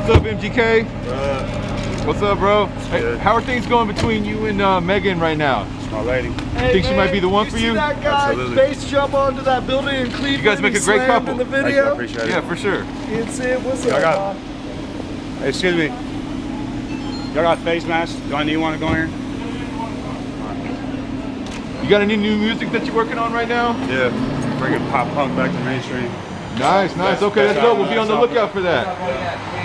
What's up, MGK? What's up, bro? Hey, how are things going between you and Megan right now? My lady. Hey, think she might be the one for you? See that guy base jump onto that building in Cleveland? You guys make a great couple. In the video? Thank you, I appreciate it. Yeah, for sure. It's it. What's up, Hey, excuse me. Y'all got face masks? Do I need one to go in here? You got any new music that you're working on right now? Yeah. Bringing pop punk back to mainstream. Nice, nice. Okay, let's go. We'll be on the lookout for that.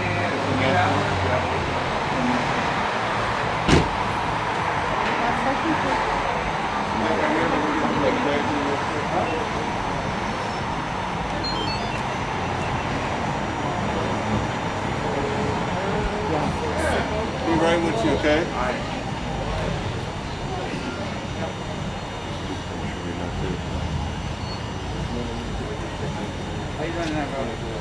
Be right with you, okay? How you running that, bro?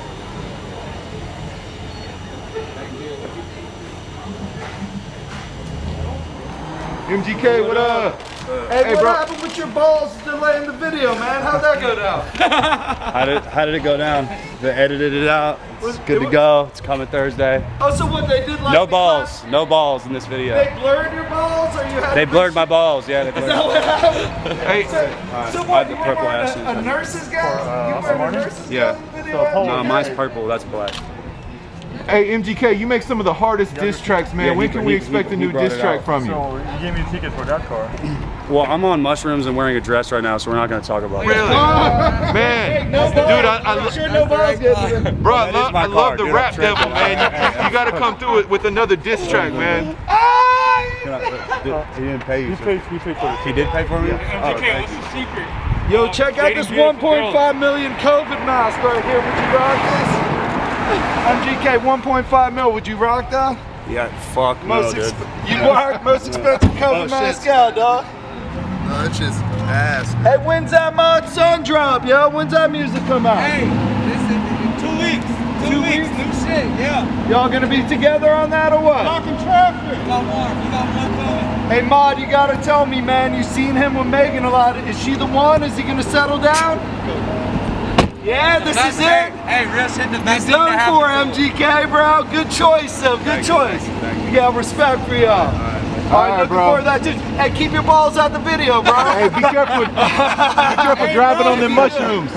MGK, what up? Hey, what happened with your balls delaying the video, man? How'd that go down? How did it go down? They edited it out. It's good to go. It's coming Thursday. Oh, so what they did like No balls in this video. They blurred your balls, or you had? They blurred my balls. Yeah, they blurred. Is that what happened? Hey, So I what? had the You purple wearing ashes. a nurse's gown? You wearing a nurse's Yeah. gown in the video? No, mine's purple. That's black. hey, MGK, you make some of the hardest diss tracks, man. Yeah, when can we expect a new brought diss it track out. from you? So you gave me a ticket for that car. Well, I'm on mushrooms and wearing a dress right now, so we're not going to talk about Really? that. Man, No dude, balls. I Sure, no balls. bro, That is my I love car, the dude. rap I'm tripping. devil, man. You gotta come through it with another diss track, man. He didn't pay you. He paid for it. He did pay for me? MGK, what's the secret? Yo, check out this 1.5 million COVID mask right here. Would you rock this? MGK, 1.5 mil. Would you rock that? Yeah, fuck no, dude. You rock most expensive COVID mask out, dog. No, that shit's ass. Hey, when's that Mod Sun drop, yo? When's that music come out? Hey, listen, 2 weeks. 2 weeks, new shit, yeah. Y'all gonna be together on that or what? Blocking traffic. We got one coming. Hey, Mod, you gotta tell me, man. You seen him with Megan a lot. Is she the one? Is he gonna settle down? Yeah, this is it. Hey, real shit, the best He's thing to done happen for to him. MGK, bro. Good choice, though. Good choice. We got respect for y'all. All right, looking bro. forward to that too. Hey, keep your balls out the video, bro. Hey, be careful. Be careful driving on them mushrooms.